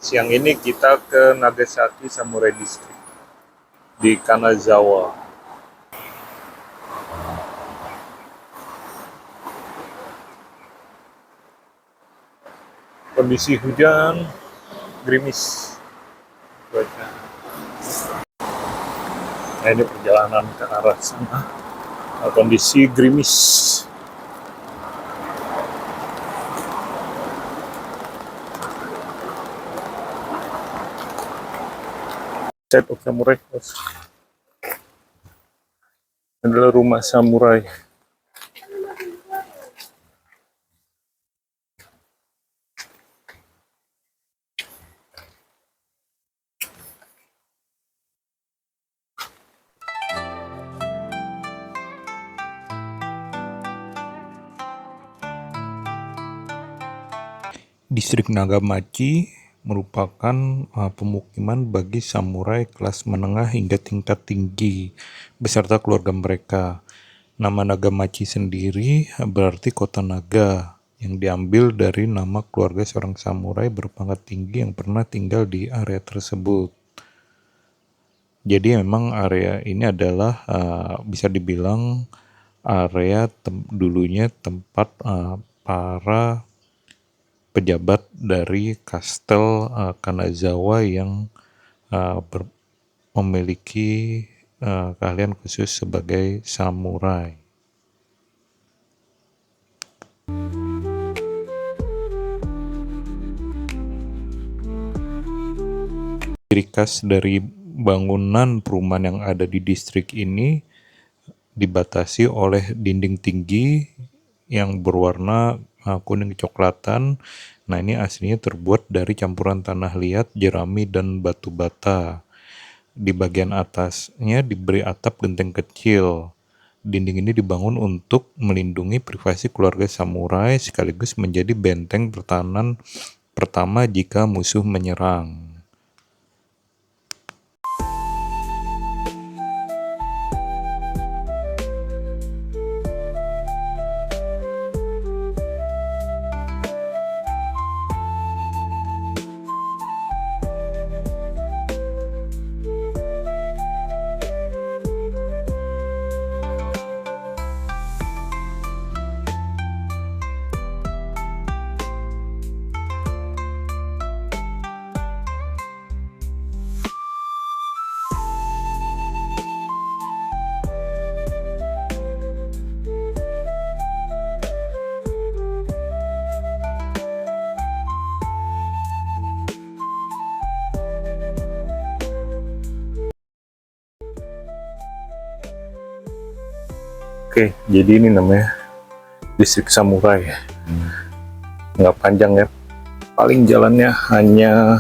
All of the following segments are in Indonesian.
Siang ini kita ke Nagasaki Samurai District di Kanazawa. Kondisi hujan, gerimis. Nah, ini perjalanan ke arah sana. Kondisi gerimis. Set of Samurai House adalah rumah samurai. Distrik Nagamachi merupakan pemukiman bagi samurai kelas menengah hingga tingkat tinggi beserta keluarga mereka. Nama Nagamachi sendiri berarti kota naga, yang diambil dari nama keluarga seorang samurai berpangkat tinggi yang pernah tinggal di area tersebut. Jadi memang area ini adalah bisa dibilang area dulunya tempat para pejabat dari kastel Kanazawa yang memiliki keahlian khusus sebagai samurai. Ciri khas dari bangunan perumahan yang ada di distrik ini dibatasi oleh dinding tinggi yang berwarna kuning kecoklatan. Nah, ini aslinya terbuat dari campuran tanah liat, jerami, dan batu bata. Di bagian atasnya diberi atap genteng kecil. Dinding ini dibangun untuk melindungi privasi keluarga samurai sekaligus menjadi benteng pertahanan pertama jika musuh menyerang. Oke, jadi ini namanya distrik samurai. Nggak panjang ya, paling jalannya hanya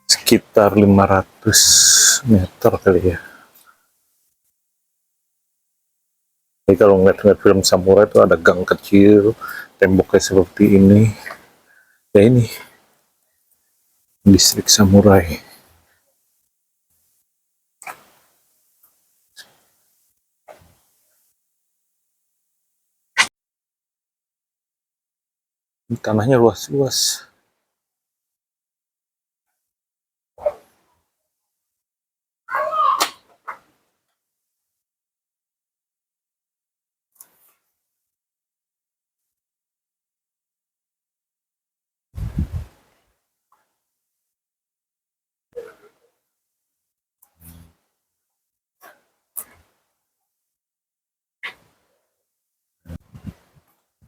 sekitar 500 meter kali ya. Jadi kalau ngeliat film samurai itu ada gang kecil, temboknya seperti ini. Ya ini distrik samurai. Tanahnya luas-luas.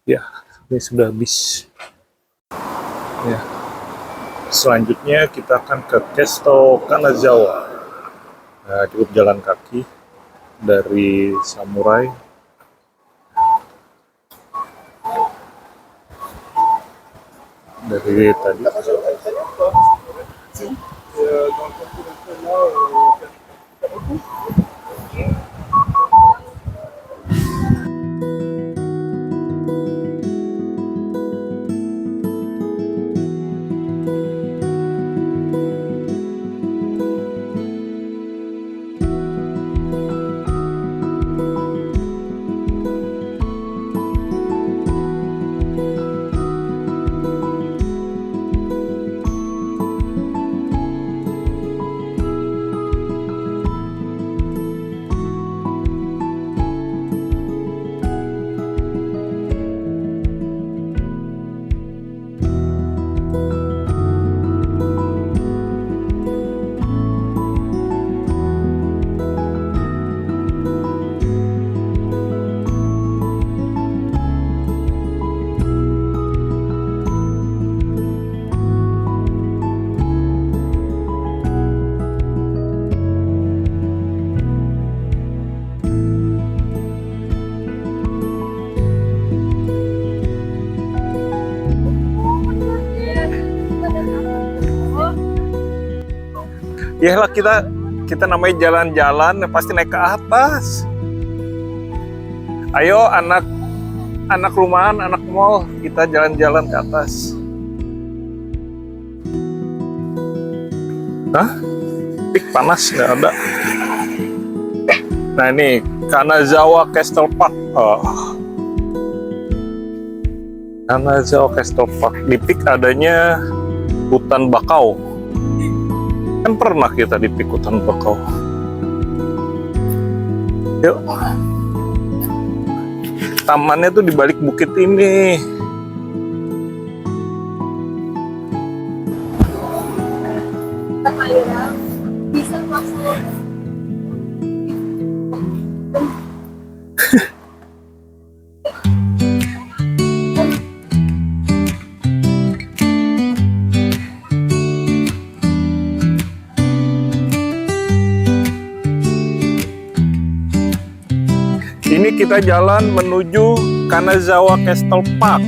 Ya, ini sudah habis. Ya. Selanjutnya kita akan ke Castle Kanazawa. Nah, cukup jalan kaki dari samurai. Dari tadi. Iyalah, kita namanya jalan-jalan pasti naik ke atas. Ayo anak rumahan, anak mall, kita jalan-jalan ke atas. Hah? Pik panas nggak ada. Nah ini Kanazawa Castle Park. Kanazawa Castle Park. Di Pik adanya hutan bakau. Kan pernah kita di Pik hutan bakau. Yuk. Tamannya tuh di balik bukit ini. Bisa masuk. Ini kita jalan menuju Kanazawa Castle Park.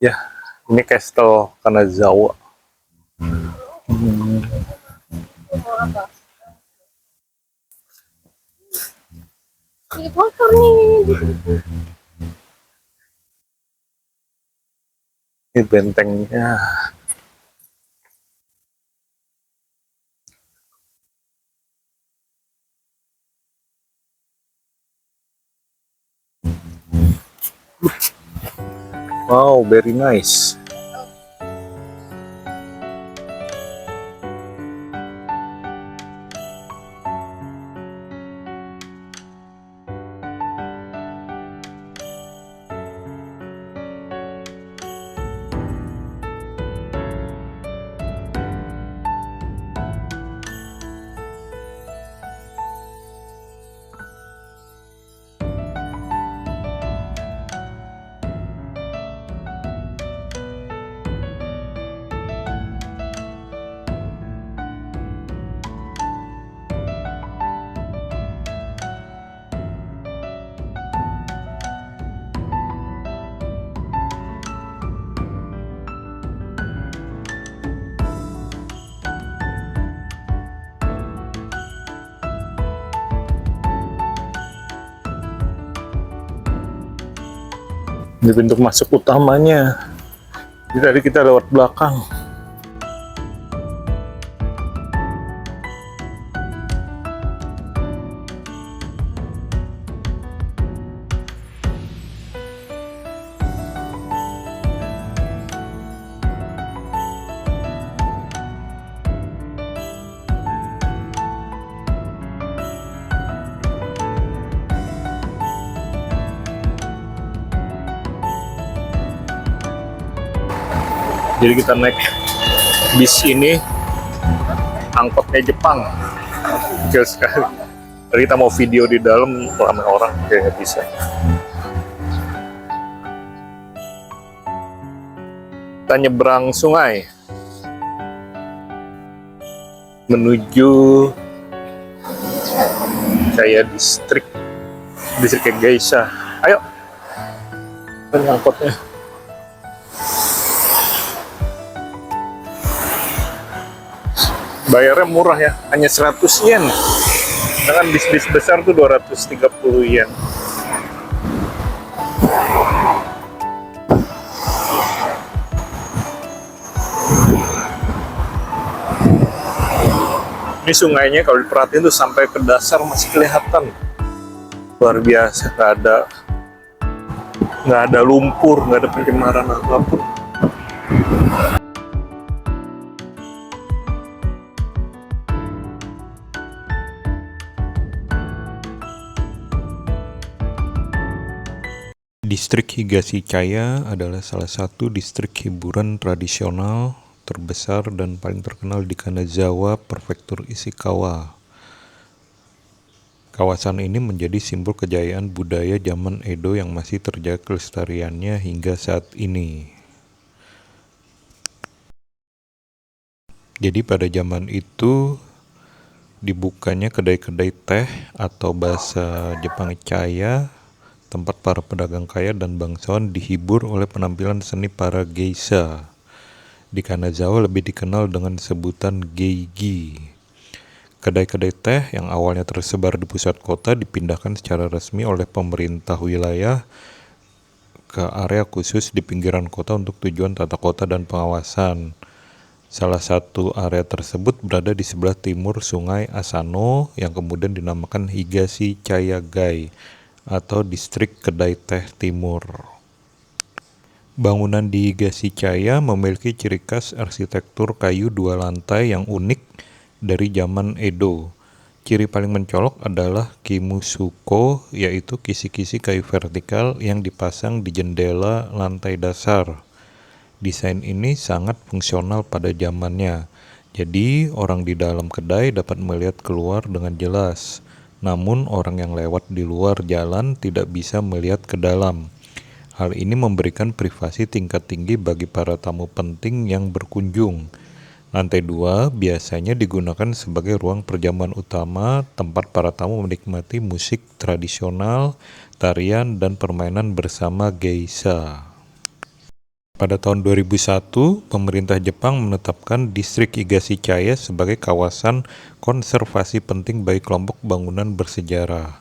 Ya, ini Castle Kanazawa. Ini kotor nih. Ini bentengnya. Wow, very nice. Ini pintu masuk utamanya. Jadi tadi kita lewat belakang. Jadi kita naik bis ini, angkotnya Jepang, kecil sekali. Tadi kita mau video di dalam, ramai orang, kayak nggak bisa. Kita nyebrang sungai menuju kayak distrik Geisha. Ayo, ini angkotnya. Bayarnya murah ya, hanya 100 yen. Dengan bis-bis besar tuh 230 yen. Ini sungainya kalau diperhatiin tuh sampai ke dasar masih kelihatan. Luar biasa, nggak ada lumpur, nggak ada pencemaran apapun. Distrik Higashikaya adalah salah satu distrik hiburan tradisional terbesar dan paling terkenal di Kanazawa, Prefektur Ishikawa. Kawasan ini menjadi simbol kejayaan budaya zaman Edo yang masih terjaga kelestariannya hingga saat ini. Jadi pada zaman itu dibukanya kedai-kedai teh atau bahasa Jepang Chaya, tempat para pedagang kaya dan bangsawan dihibur oleh penampilan seni para geisha. Di Kanazawa lebih dikenal dengan sebutan geigi. Kedai-kedai teh yang awalnya tersebar di pusat kota dipindahkan secara resmi oleh pemerintah wilayah ke area khusus di pinggiran kota untuk tujuan tata kota dan pengawasan. Salah satu area tersebut berada di sebelah timur sungai Asano yang kemudian dinamakan Higashikaya-gai atau distrik kedai teh timur. Bangunan di Higashikaya memiliki ciri khas arsitektur kayu dua lantai yang unik dari zaman Edo. Ciri paling mencolok adalah kimusuko, yaitu kisi-kisi kayu vertikal yang dipasang di jendela lantai dasar. Desain ini sangat fungsional pada zamannya, jadi orang di dalam kedai dapat melihat keluar dengan jelas. Namun orang yang lewat di luar jalan tidak bisa melihat ke dalam. Hal ini memberikan privasi tingkat tinggi bagi para tamu penting yang berkunjung. Lantai 2 biasanya digunakan sebagai ruang perjamuan utama, tempat para tamu menikmati musik tradisional, tarian, dan permainan bersama geisha. Pada tahun 2001, pemerintah Jepang menetapkan distrik Higashikaya sebagai kawasan konservasi penting bagi kelompok bangunan bersejarah.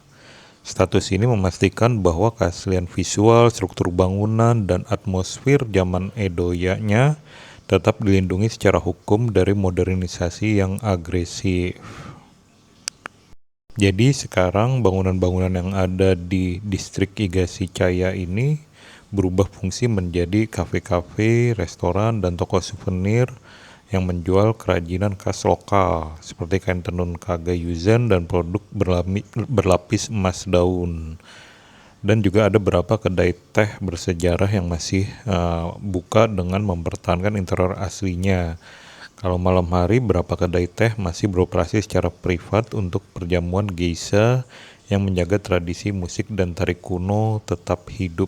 Status ini memastikan bahwa keaslian visual, struktur bangunan, dan atmosfer zaman Edo-nya tetap dilindungi secara hukum dari modernisasi yang agresif. Jadi sekarang bangunan-bangunan yang ada di distrik Higashikaya ini berubah fungsi menjadi kafe-kafe, restoran, dan toko souvenir yang menjual kerajinan khas lokal seperti kain tenun Kagayuzen dan produk berlapis emas daun. Dan juga ada beberapa kedai teh bersejarah yang masih buka dengan mempertahankan interior aslinya. Kalau malam hari, beberapa kedai teh masih beroperasi secara privat untuk perjamuan geisha yang menjaga tradisi musik dan tari kuno tetap hidup.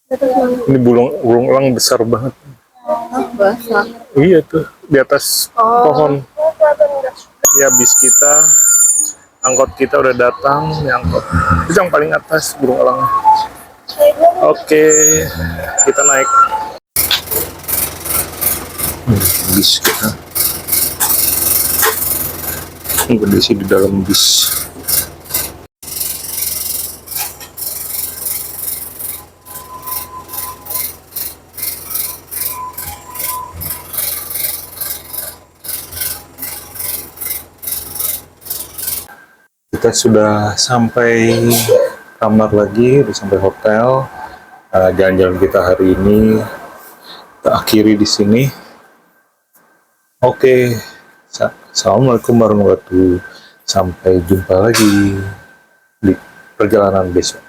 Atas mana? Ini burung elang besar banget. Basah. Iya tuh di atas pohon. Oh, kelihatan enggak? Ya bis kita, angkot kita udah datang. Ini angkot itu yang paling atas burung elang. Oke, kita naik bis kita. Berdiri di dalam bis. Kita sudah sampai kamar lagi, udah sampai hotel. Jalan-jalan kita hari ini kita akhiri di sini. Oke, assalamualaikum warahmatullahi wabarakatuh. Sampai jumpa lagi di perjalanan besok.